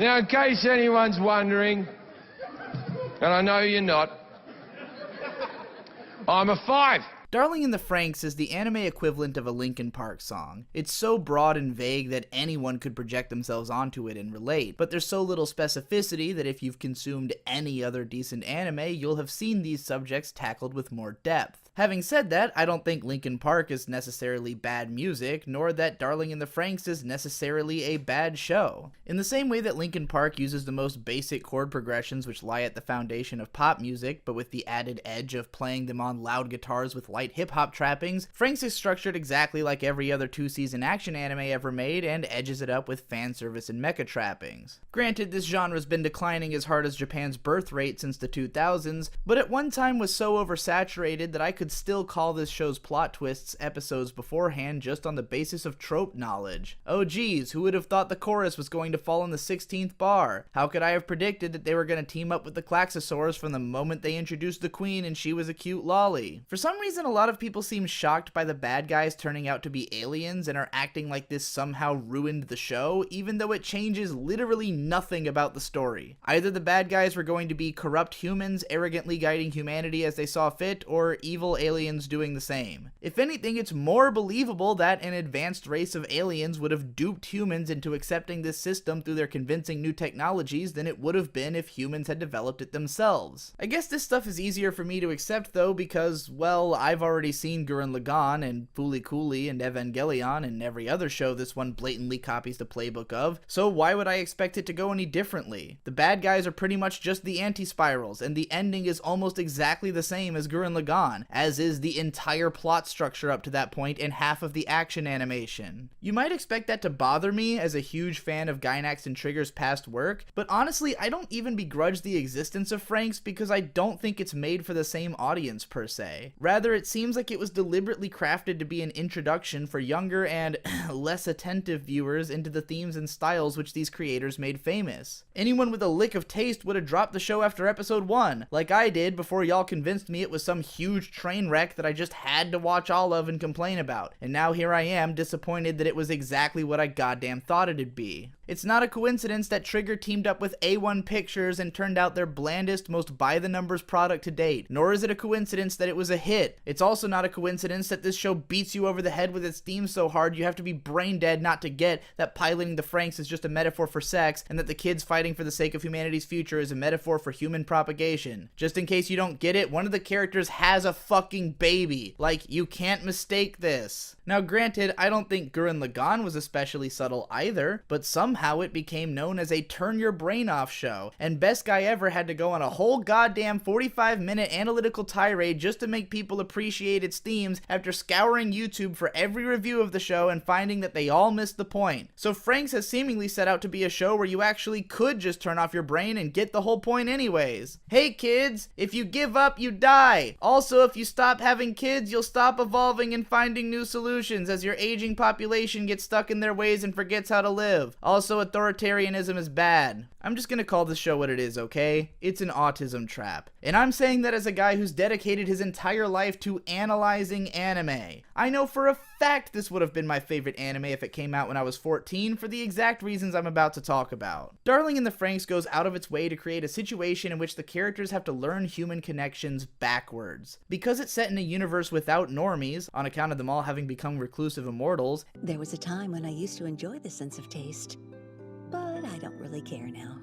Now, in case anyone's wondering, and I know you're not, I'm a 5. Darling in the Franxx is the anime equivalent of a Linkin Park song. It's so broad and vague that anyone could project themselves onto it and relate, but there's so little specificity that if you've consumed any other decent anime, you'll have seen these subjects tackled with more depth. Having said that, I don't think Linkin Park is necessarily bad music, nor that Darling in the Franxx is necessarily a bad show. In the same way that Linkin Park uses the most basic chord progressions which lie at the foundation of pop music, but with the added edge of playing them on loud guitars with light hip-hop trappings, Franxx is structured exactly like every other 2-season action anime ever made and edges it up with fan service and mecha trappings. Granted, this genre's been declining as hard as Japan's birth rate since the 2000s, but at one time was so oversaturated that I could still call this show's plot twists episodes beforehand just on the basis of trope knowledge. Oh geez, who would have thought the chorus was going to fall in the 16th bar? How could I have predicted that they were going to team up with the Klaxosaurs from the moment they introduced the queen and she was a cute lolly? For some reason, a lot of people seem shocked by the bad guys turning out to be aliens and are acting like this somehow ruined the show, even though it changes literally nothing about the story. Either the bad guys were going to be corrupt humans arrogantly guiding humanity as they saw fit, or evil aliens doing the same. If anything, it's more believable that an advanced race of aliens would have duped humans into accepting this system through their convincing new technologies than it would have been if humans had developed it themselves. I guess this stuff is easier for me to accept though because, well, I've already seen Gurren Lagann and Fooly Cooly and Evangelion and every other show this one blatantly copies the playbook of, so why would I expect it to go any differently? The bad guys are pretty much just the anti-spirals, and the ending is almost exactly the same as Gurren Lagann, as is the entire plot structure up to that point and half of the action animation. You might expect that to bother me as a huge fan of Gainax and Trigger's past work, but honestly I don't even begrudge the existence of Franxx because I don't think it's made for the same audience per se. Rather, it seems like it was deliberately crafted to be an introduction for younger and less attentive viewers into the themes and styles which these creators made famous. Anyone with a lick of taste would have dropped the show after episode 1, like I did before y'all convinced me it was some huge train wreck that I just had to watch all of and complain about, and now here I am disappointed that it was exactly what I goddamn thought it'd be. It's not a coincidence that Trigger teamed up with A1 Pictures and turned out their blandest, most by-the-numbers product to date, nor is it a coincidence that it was a hit. It's also not a coincidence that this show beats you over the head with its themes so hard you have to be brain dead not to get that piloting the Franxx is just a metaphor for sex, and that the kids fighting for the sake of humanity's future is a metaphor for human propagation. Just in case you don't get it, one of the characters has a fucking baby. Like, you can't mistake this. Now granted, I don't think Gurren Lagann was especially subtle either, but somehow it became known as a turn your brain off show, and Best Guy Ever had to go on a whole goddamn 45-minute analytical tirade just to make people appreciate its themes after scouring YouTube for every review of the show and finding that they all missed the point. So Franxx has seemingly set out to be a show where you actually could just turn off your brain and get the whole point anyways. Hey kids, if you give up, you die. Also, if you stop having kids, you'll stop evolving and finding new solutions as your aging population gets stuck in their ways and forgets how to live. Also, authoritarianism is bad. I'm just gonna call this show what it is, okay? It's an autism trap. And I'm saying that as a guy who's dedicated his entire life to analyzing anime. I know for a fact this would have been my favorite anime if it came out when I was 14 for the exact reasons I'm about to talk about. Darling in the Franxx goes out of its way to create a situation in which the characters have to learn human connections backwards. Because it's set in a universe without normies, on account of them all having become reclusive immortals. There was a time when I used to enjoy the sense of taste, but I don't really care now.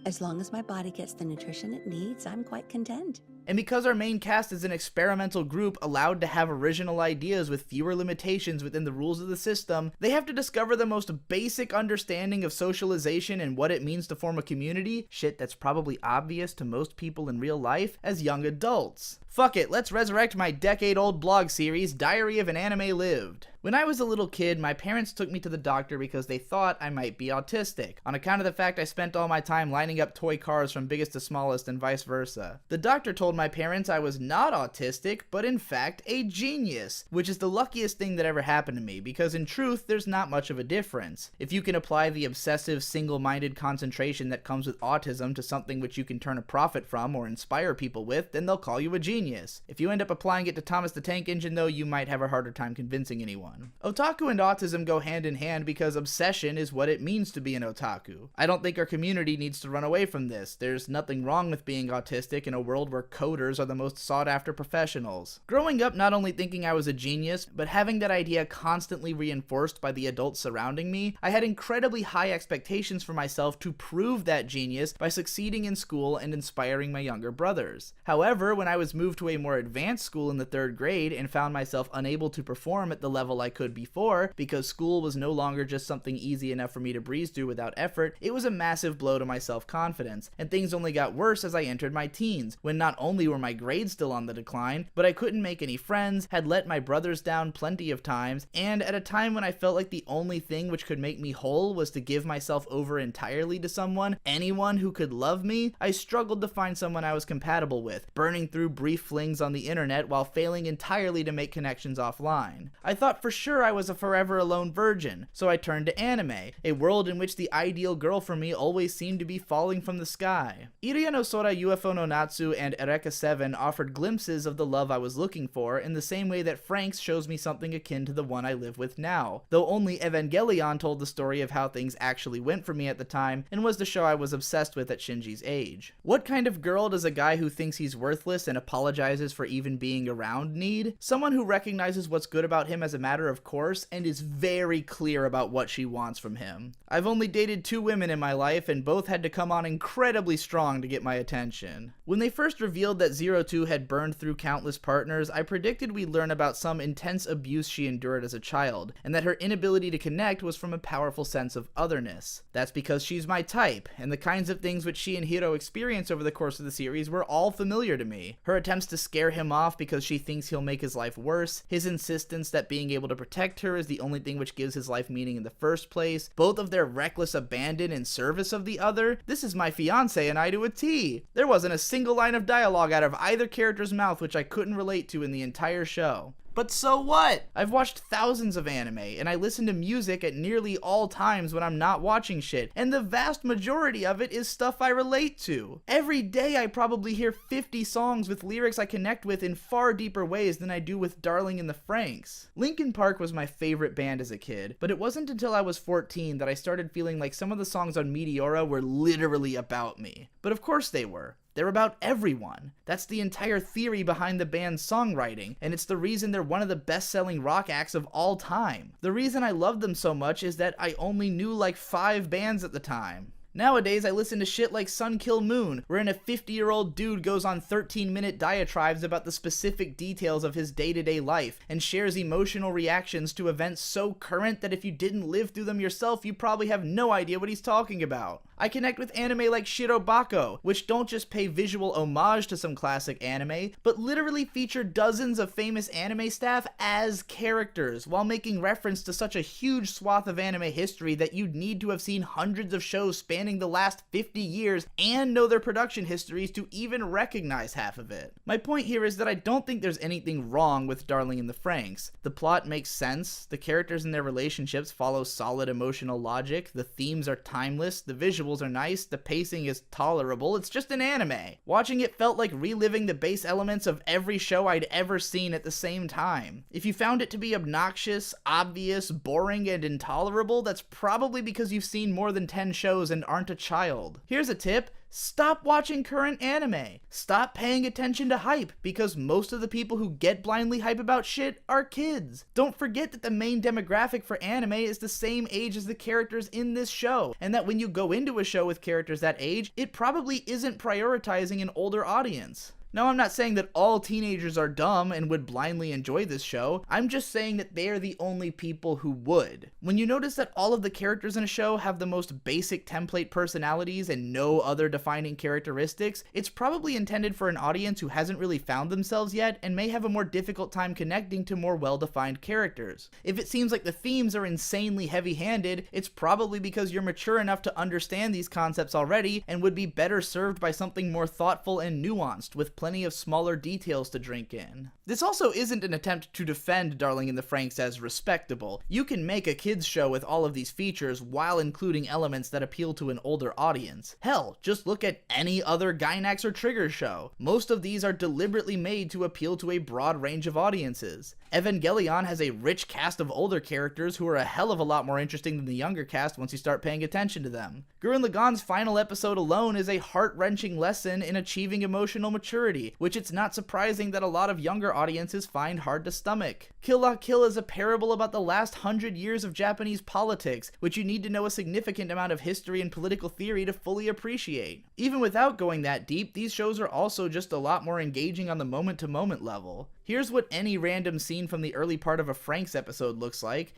As long as my body gets the nutrition it needs, I'm quite content. And because our main cast is an experimental group allowed to have original ideas with fewer limitations within the rules of the system, they have to discover the most basic understanding of socialization and what it means to form a community, shit that's probably obvious to most people in real life, as young adults. Fuck it, let's resurrect my decade-old blog series, Diary of an Anime Lived. When I was a little kid, my parents took me to the doctor because they thought I might be autistic, on account of the fact I spent all my time lining up toy cars from biggest to smallest and vice versa. The doctor told my parents I was not autistic, but in fact a genius, which is the luckiest thing that ever happened to me, because in truth, there's not much of a difference. If you can apply the obsessive, single-minded concentration that comes with autism to something which you can turn a profit from or inspire people with, then they'll call you a genius. If you end up applying it to Thomas the Tank Engine though, you might have a harder time convincing anyone. one. Otaku and autism go hand in hand because obsession is what it means to be an otaku. I don't think our community needs to run away from this. There's nothing wrong with being autistic in a world where coders are the most sought after professionals. Growing up not only thinking I was a genius, but having that idea constantly reinforced by the adults surrounding me, I had incredibly high expectations for myself to prove that genius by succeeding in school and inspiring my younger brothers. However, when I was moved to a more advanced school in the 3rd grade and found myself unable to perform at the level I could before because school was no longer just something easy enough for me to breeze through without effort, it was a massive blow to my self-confidence, and things only got worse as I entered my teens, when not only were my grades still on the decline, but I couldn't make any friends, had let my brothers down plenty of times, and at a time when I felt like the only thing which could make me whole was to give myself over entirely to someone, anyone who could love me, I struggled to find someone I was compatible with, burning through brief flings on the internet while failing entirely to make connections offline. I thought for sure I was a forever alone virgin, so I turned to anime, a world in which the ideal girl for me always seemed to be falling from the sky. Iria no Sora UFO no Natsu and Eureka 7 offered glimpses of the love I was looking for in the same way that Franxx shows me something akin to the one I live with now, though only Evangelion told the story of how things actually went for me at the time and was the show I was obsessed with at Shinji's age. What kind of girl does a guy who thinks he's worthless and apologizes for even being around need? Someone who recognizes what's good about him as a matter of course and is very clear about what she wants from him. I've only dated 2 women in my life and both had to come on incredibly strong to get my attention. When they first revealed that 02 had burned through countless partners, I predicted we'd learn about some intense abuse she endured as a child, and that her inability to connect was from a powerful sense of otherness. That's because she's my type, and the kinds of things which she and Hiro experience over the course of the series were all familiar to me. Her attempts to scare him off because she thinks he'll make his life worse, his insistence that being able to protect her is the only thing which gives his life meaning in the first place, both of their reckless abandon in service of the other. This is my fiance and I to a T. There wasn't a single line of dialogue out of either character's mouth which I couldn't relate to in the entire show. But so what? I've watched thousands of anime, and I listen to music at nearly all times when I'm not watching shit, and the vast majority of it is stuff I relate to. Every day I probably hear 50 songs with lyrics I connect with in far deeper ways than I do with Darling in the Franxx. Linkin Park was my favorite band as a kid, but it wasn't until I was 14 that I started feeling like some of the songs on Meteora were literally about me. But of course they were. They're about everyone. That's the entire theory behind the band's songwriting, and it's the reason they're one of the best-selling rock acts of all time. The reason I love them so much is that I only knew like 5 bands at the time. Nowadays, I listen to shit like Sun Kill Moon, wherein a 50-year-old dude goes on 13-minute diatribes about the specific details of his day-to-day life, and shares emotional reactions to events so current that if you didn't live through them yourself, you probably have no idea what he's talking about. I connect with anime like Shirobako, which don't just pay visual homage to some classic anime, but literally feature dozens of famous anime staff as characters, while making reference to such a huge swath of anime history that you'd need to have seen hundreds of shows spanning the last 50 years and know their production histories to even recognize half of it. My point here is that I don't think there's anything wrong with Darling in the Franxx. The plot makes sense, the characters and their relationships follow solid emotional logic, the themes are timeless, the visuals are nice, the pacing is tolerable, it's just an anime. Watching it felt like reliving the base elements of every show I'd ever seen at the same time. If you found it to be obnoxious, obvious, boring, and intolerable, that's probably because you've seen more than 10 shows and aren't a child. Here's a tip. Stop watching current anime. Stop paying attention to hype, because most of the people who get blindly hype about shit are kids. Don't forget that the main demographic for anime is the same age as the characters in this show, and that when you go into a show with characters that age, it probably isn't prioritizing an older audience. Now, I'm not saying that all teenagers are dumb and would blindly enjoy this show. I'm just saying that they are the only people who would. When you notice that all of the characters in a show have the most basic template personalities and no other defining characteristics, it's probably intended for an audience who hasn't really found themselves yet and may have a more difficult time connecting to more well-defined characters. If it seems like the themes are insanely heavy-handed, it's probably because you're mature enough to understand these concepts already and would be better served by something more thoughtful and nuanced, with plenty of smaller details to drink in. This also isn't an attempt to defend Darling in the Franxx as respectable. You can make a kids show with all of these features while including elements that appeal to an older audience. Hell, just look at any other Gainax or Trigger show. Most of these are deliberately made to appeal to a broad range of audiences. Evangelion has a rich cast of older characters who are a hell of a lot more interesting than the younger cast once you start paying attention to them. Gurren Lagann's final episode alone is a heart-wrenching lesson in achieving emotional maturity, which it's not surprising that a lot of younger audiences find hard to stomach. Kill La Kill is a parable about the last 100 years of Japanese politics, which you need to know a significant amount of history and political theory to fully appreciate. Even without going that deep, these shows are also just a lot more engaging on the moment-to-moment level. Here's what any random scene from the early part of a Franxx episode looks like.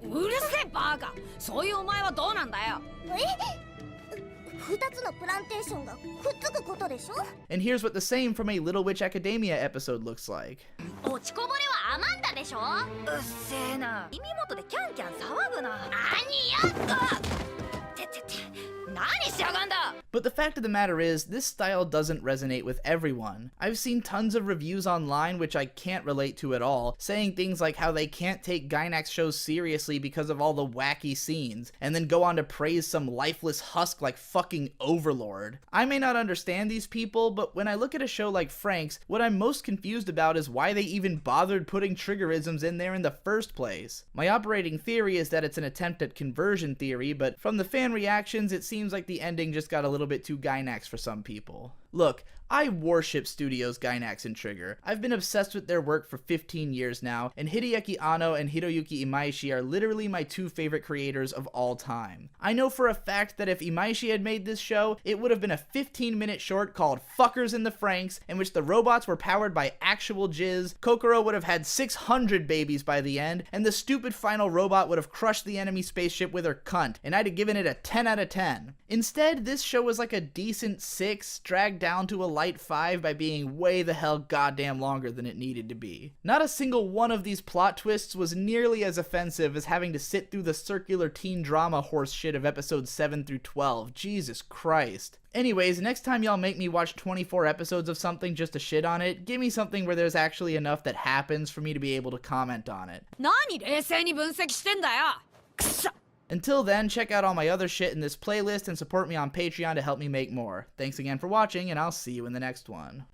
And here's what the same from a Little Witch Academia episode looks like. But the fact of the matter is, this style doesn't resonate with everyone. I've seen tons of reviews online, which I can't relate to at all, saying things like how they can't take Gainax shows seriously because of all the wacky scenes, and then go on to praise some lifeless husk like fucking Overlord. I may not understand these people, but when I look at a show like Franxx, what I'm most confused about is why they even bothered putting triggerisms in there in the first place. My operating theory is that it's an attempt at conversion theory, but from the fan reactions, it seems like the ending just got a little bit too Gainax for some people. Look, I worship Studios Gainax and Trigger. I've been obsessed with their work for 15 years now, and Hideaki Anno and Hiroyuki Imaishi are literally my two favorite creators of all time. I know for a fact that if Imaishi had made this show, it would have been a 15-minute short called Fuckers in the Franxx, in which the robots were powered by actual jizz, Kokoro would have had 600 babies by the end, and the stupid final robot would have crushed the enemy spaceship with her cunt, and I'd have given it a 10 out of 10. Instead, this show was like a decent 6, dragged down to a light 5 by being way the hell goddamn longer than it needed to be. Not a single one of these plot twists was nearly as offensive as having to sit through the circular teen drama horse shit of episodes 7 through 12. Jesus Christ. Anyways, next time y'all make me watch 24 episodes of something just to shit on it, give me something where there's actually enough that happens for me to be able to comment on it. Until then, check out all my other shit in this playlist and support me on Patreon to help me make more. Thanks again for watching, and I'll see you in the next one.